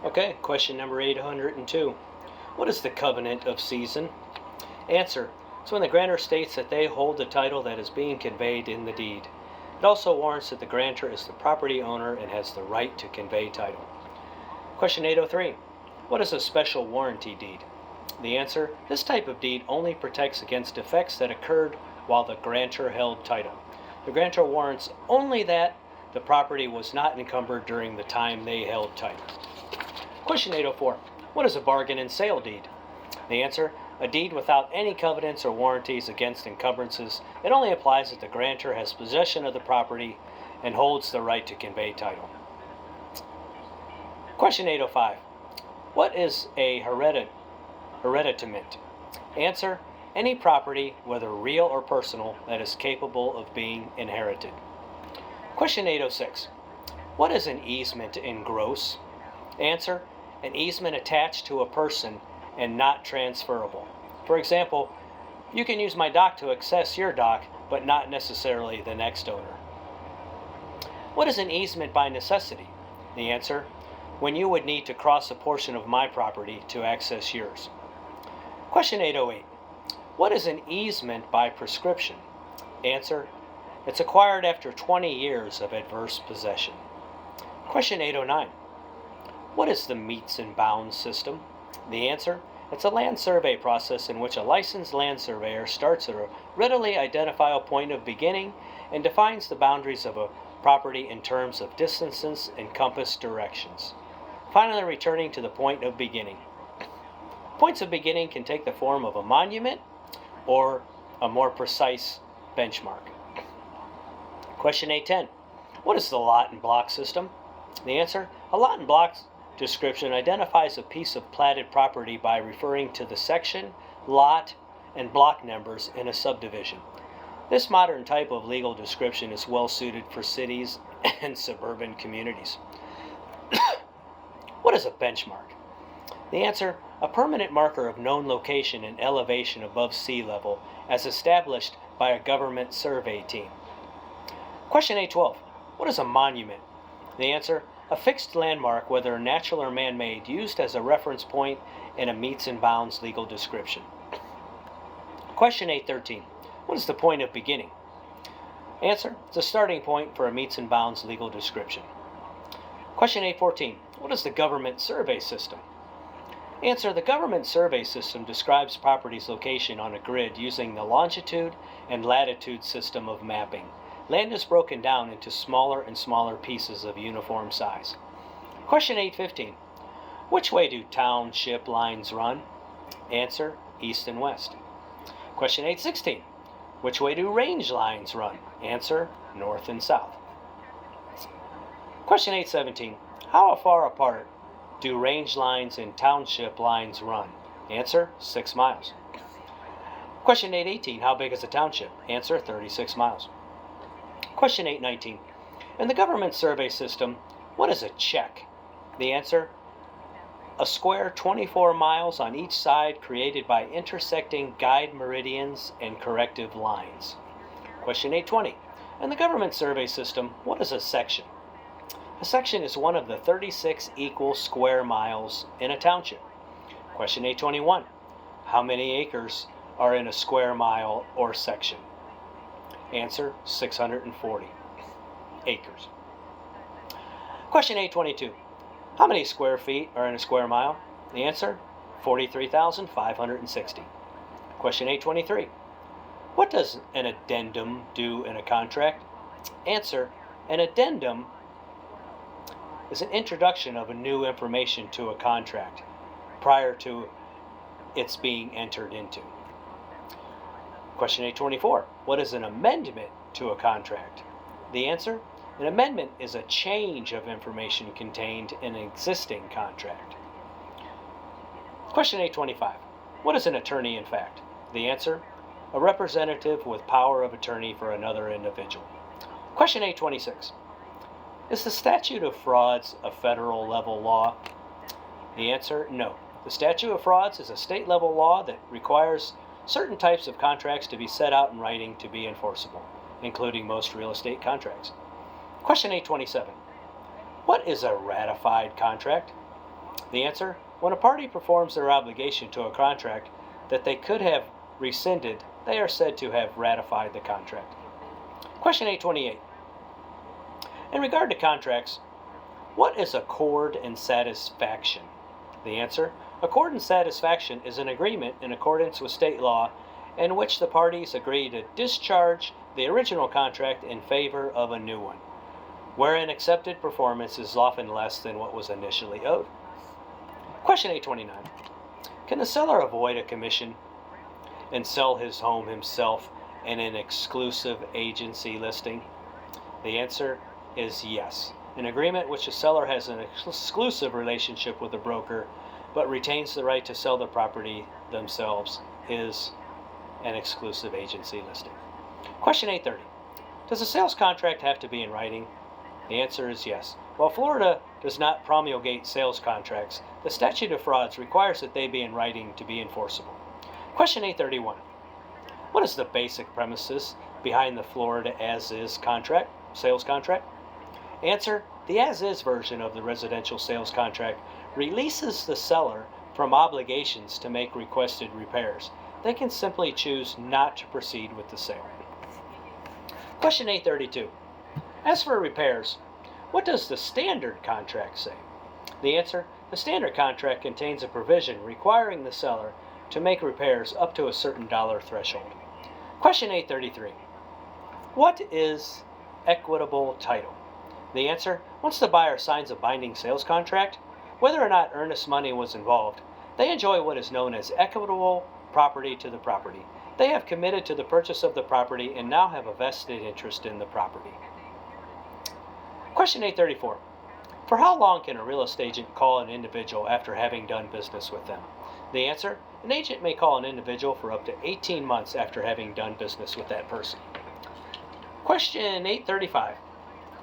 Okay, question number 802. What is the covenant of season? Answer. It's when the grantor states that they hold the title that is being conveyed in the deed. It also warrants that the grantor is the property owner and has the right to convey title. Question 803. What is a special warranty deed? The answer. This type of deed only protects against defects that occurred while the grantor held title. The grantor warrants only that the property was not encumbered during the time they held title. Question 804. What is a bargain and sale deed? The answer. A deed without any covenants or warranties against encumbrances. It only applies if the grantor has possession of the property and holds the right to convey title. Question 805. What is a hereditamент? Answer. Any property, whether real or personal, that is capable of being inherited. Question 806. What is an easement in gross? Answer. An easement attached to a person and not transferable. For example, you can use my dock to access your dock, but not necessarily the next owner. What is an easement by necessity? The answer. When you would need to cross a portion of my property to access yours. Question 808. What is an easement by prescription? Answer. It's acquired after 20 years of adverse possession. Question 809. What is the metes and bounds system? The answer. It's a land survey process in which a licensed land surveyor starts at a readily identifiable point of beginning and defines the boundaries of a property in terms of distances and compass directions, finally returning to the point of beginning. Points of beginning can take the form of a monument or a more precise benchmark. Question 810. What is the lot and block system? The answer. A lot and block description identifies a piece of platted property by referring to the section, lot, and block numbers in a subdivision. This modern type of legal description is well suited for cities and suburban communities. What is a benchmark? The answer. A permanent marker of known location and elevation above sea level as established by a government survey team. Question 812. What is a monument? The answer. A fixed landmark, whether natural or man-made, used as a reference point in a metes and bounds legal description. Question 813. What is the point of beginning? Answer. It's a starting point for a metes and bounds legal description. Question 814. What is the government survey system? Answer. The government survey system describes property's location on a grid using the longitude and latitude system of mapping. Land is broken down into smaller and smaller pieces of uniform size. Question 815. Which way do township lines run? Answer. East and west. Question 816. Which way do range lines run? Answer. North and south. Question 817. How far apart do range lines and township lines run? Answer. 6 miles. Question 818. How big is a township? Answer. 36 miles. Question 819. In the government survey system, what is a check? The answer. A square 24 miles on each side created by intersecting guide meridians and corrective lines. Question 820. In the government survey system, what is a section? A section is one of the 36 equal square miles in a township. Question 821. How many acres are in a square mile or section? Answer. 640 acres. Question 822. How many square feet are in a square mile? The answer. 43,560. Question 823. What does an addendum do in a contract? Answer. An addendum is an introduction of a new information to a contract prior to its being entered into. Question 824. What is an amendment to a contract? The answer. An amendment is a change of information contained in an existing contract. Question 825. What is an attorney in fact? The answer. A representative with power of attorney for another individual. Question 826. Is the statute of frauds a federal level law? The answer. No. The statute of frauds is a state level law that requires certain types of contracts to be set out in writing to be enforceable, including most real estate contracts. Question 827. What is a ratified contract? The answer, when a party performs their obligation to a contract that they could have rescinded, they are said to have ratified the contract. Question 828. In regard to contracts, what is accord and satisfaction? The answer, accord and satisfaction is an agreement in accordance with state law in which the parties agree to discharge the original contract in favor of a new one, wherein accepted performance is often less than what was initially owed. Question 829. Can the seller avoid a commission and sell his home himself in an exclusive agency listing? The answer is yes. An agreement which the seller has an exclusive relationship with the broker but retains the right to sell the property themselves is an exclusive agency listing. Question 830. Does a sales contract have to be in writing? The answer is yes. While Florida does not promulgate sales contracts, the statute of frauds requires that they be in writing to be enforceable. Question 831. What is the basic premises behind the Florida as-is contract, sales contract? Answer, the as-is version of the residential sales contract releases the seller from obligations to make requested repairs. They can simply choose not to proceed with the sale. Question 832. As for repairs, what does the standard contract say? The answer, the standard contract contains a provision requiring the seller to make repairs up to a certain dollar threshold. Question 833. What is equitable title? The answer, once the buyer signs a binding sales contract, whether or not earnest money was involved, they enjoy what is known as equitable property to the property. They have committed to the purchase of the property and now have a vested interest in the property. Question 834. For how long can a real estate agent call an individual after having done business with them? The answer, an agent may call an individual for up to 18 months after having done business with that person. Question 835.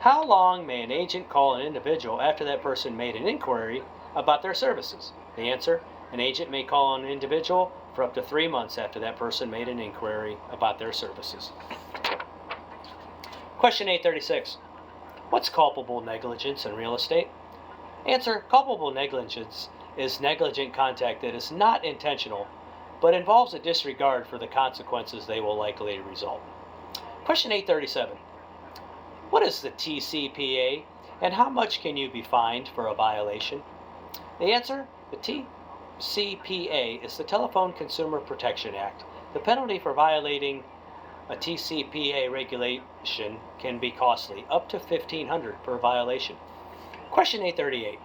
How long may an agent call an individual after that person made an inquiry about their services? The answer, an agent may call an individual for up to 3 months after that person made an inquiry about their services. Question 836. What's culpable negligence in real estate? Answer, culpable negligence is negligent contact that is not intentional, but involves a disregard for the consequences they will likely result. Question 837. What is the TCPA, and how much can you be fined for a violation? The answer, the TCPA is the Telephone Consumer Protection Act. The penalty for violating a TCPA regulation can be costly, up to $1,500 per violation. Question 838.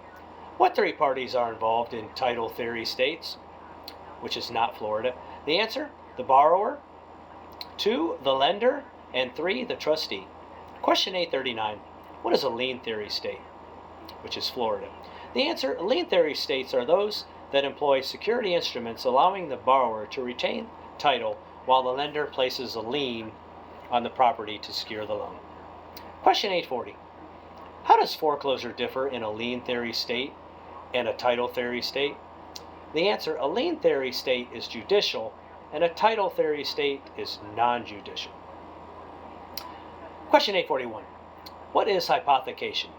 What three parties are involved in title theory states, which is not Florida? The answer, the borrower, 2, the lender, and 3, the trustee. Question 839. What is a lien theory state, which is Florida? The answer, lien theory states are those that employ security instruments allowing the borrower to retain title while the lender places a lien on the property to secure the loan. Question 840. How does foreclosure differ in a lien theory state and a title theory state? The answer, a lien theory state is judicial and a title theory state is non-judicial. Question 841. What is hypothecation?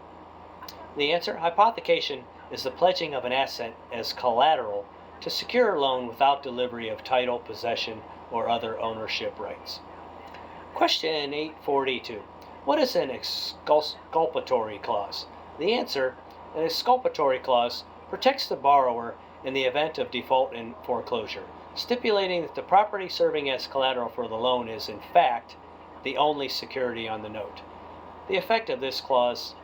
The answer, hypothecation is the pledging of an asset as collateral to secure a loan without delivery of title, possession, or other ownership rights. Question 842. What is an exculpatory clause? The answer, an exculpatory clause protects the borrower in the event of default and foreclosure, stipulating that the property serving as collateral for the loan is, in fact, the only security on the note. The effect of this clause,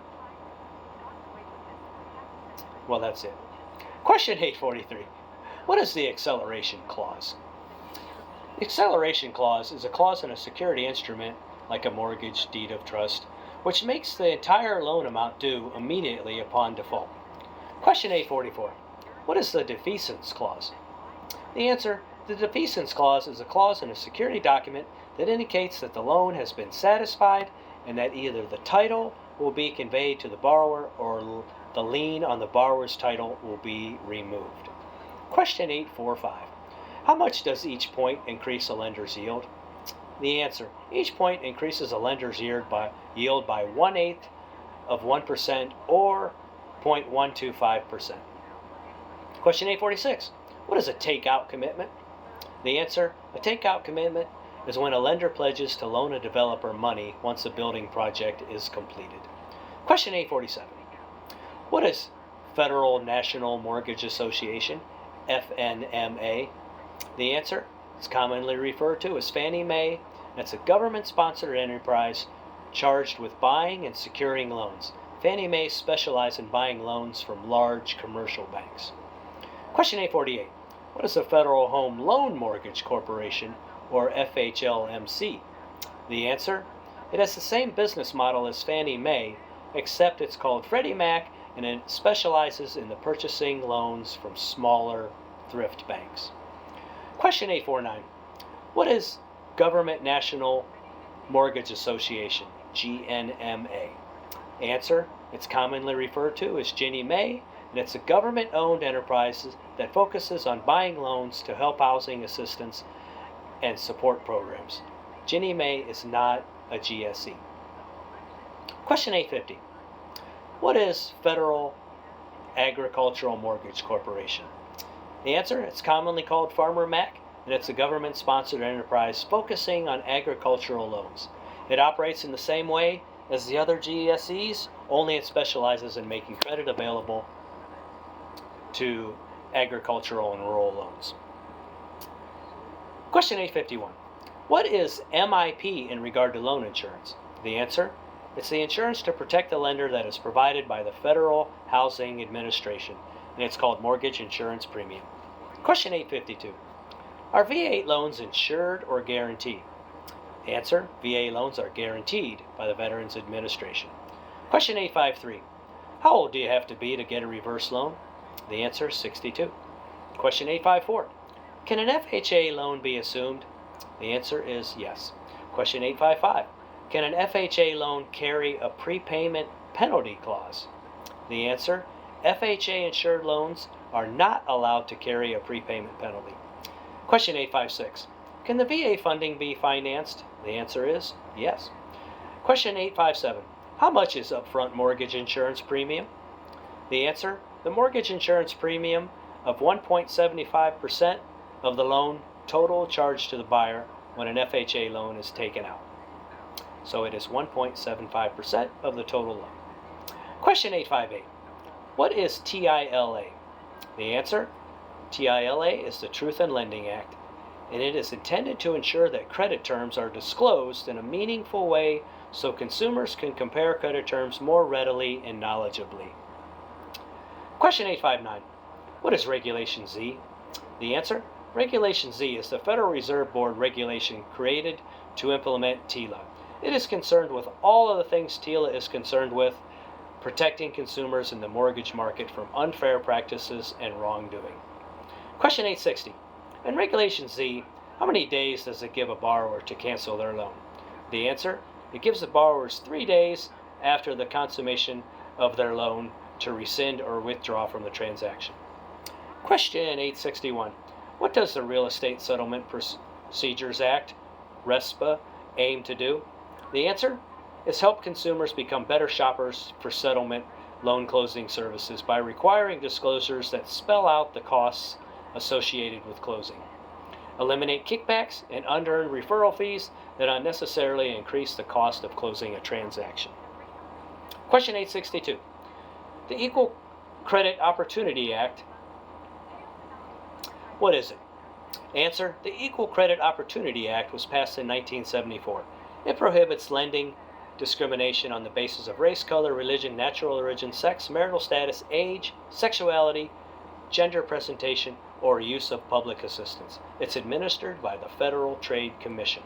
well, that's it. Question 843. What is the acceleration clause? The acceleration clause is a clause in a security instrument, like a mortgage, deed of trust, which makes the entire loan amount due immediately upon default. Question 844. What is the defeasance clause? The answer, the defeasance clause is a clause in a security document that indicates that the loan has been satisfied and that either the title will be conveyed to the borrower or the lien on the borrower's title will be removed. Question 845. How much does each point increase a lender's yield? The answer, each point increases a lender's yield by 1/8 of 1% or 0.125%. Question 846. What is a takeout commitment? The answer, a takeout commitment is when a lender pledges to loan a developer money once a building project is completed. Question 847. What is Federal National Mortgage Association, FNMA? The answer is commonly referred to as Fannie Mae. It's a government-sponsored enterprise charged with buying and securing loans. Fannie Mae specializes in buying loans from large commercial banks. Question 848. What is the Federal Home Loan Mortgage Corporation, or FHLMC? The answer, it has the same business model as Fannie Mae, except it's called Freddie Mac, and it specializes in the purchasing loans from smaller thrift banks. Question 849. What is Government National Mortgage Association, GNMA? Answer, it's commonly referred to as Ginnie Mae, and it's a government-owned enterprise that focuses on buying loans to help housing assistance and support programs. Ginnie Mae is not a GSE. Question 850. What is Federal Agricultural Mortgage Corporation? The answer, it's commonly called Farmer Mac, and it's a government-sponsored enterprise focusing on agricultural loans. It operates in the same way as the other GSEs, only it specializes in making credit available to agricultural and rural loans. Question 851. What is MIP in regard to loan insurance? The answer, it's the insurance to protect the lender that is provided by the Federal Housing Administration, and it's called Mortgage Insurance Premium. Question 852. Are VA loans insured or guaranteed? Answer, VA loans are guaranteed by the Veterans Administration. Question 853. How old do you have to be to get a reverse loan? The answer, 62. Question 854. Can an FHA loan be assumed? The answer is yes. Question 855. Can an FHA loan carry a prepayment penalty clause? The answer, FHA insured loans are not allowed to carry a prepayment penalty. Question 856. Can the VA funding be financed? The answer is yes. Question 857. How much is upfront mortgage insurance premium? The answer, the mortgage insurance premium of 1.75% of the loan total charged to the buyer when an FHA loan is taken out. So it is 1.75% of the total loan. Question 858. What is TILA? The answer, TILA is the Truth in Lending Act, and it is intended to ensure that credit terms are disclosed in a meaningful way so consumers can compare credit terms more readily and knowledgeably. Question 859. What is Regulation Z? The answer, Regulation Z is the Federal Reserve Board regulation created to implement TILA. It is concerned with all of the things TILA is concerned with, protecting consumers in the mortgage market from unfair practices and wrongdoing. Question 860. In Regulation Z, how many days does it give a borrower to cancel their loan? The answer, it gives the borrowers 3 days after the consummation of their loan to rescind or withdraw from the transaction. Question 861. What does the Real Estate Settlement Procedures Act, RESPA, aim to do? The answer is help consumers become better shoppers for settlement loan closing services by requiring disclosures that spell out the costs associated with closing. Eliminate kickbacks and unearned referral fees that unnecessarily increase the cost of closing a transaction. Question 862. The Equal Credit Opportunity Act, what is it? Answer, the Equal Credit Opportunity Act was passed in 1974. It prohibits lending discrimination on the basis of race, color, religion, natural origin, sex, marital status, age, sexuality, gender presentation, or use of public assistance. It's administered by the Federal Trade Commission.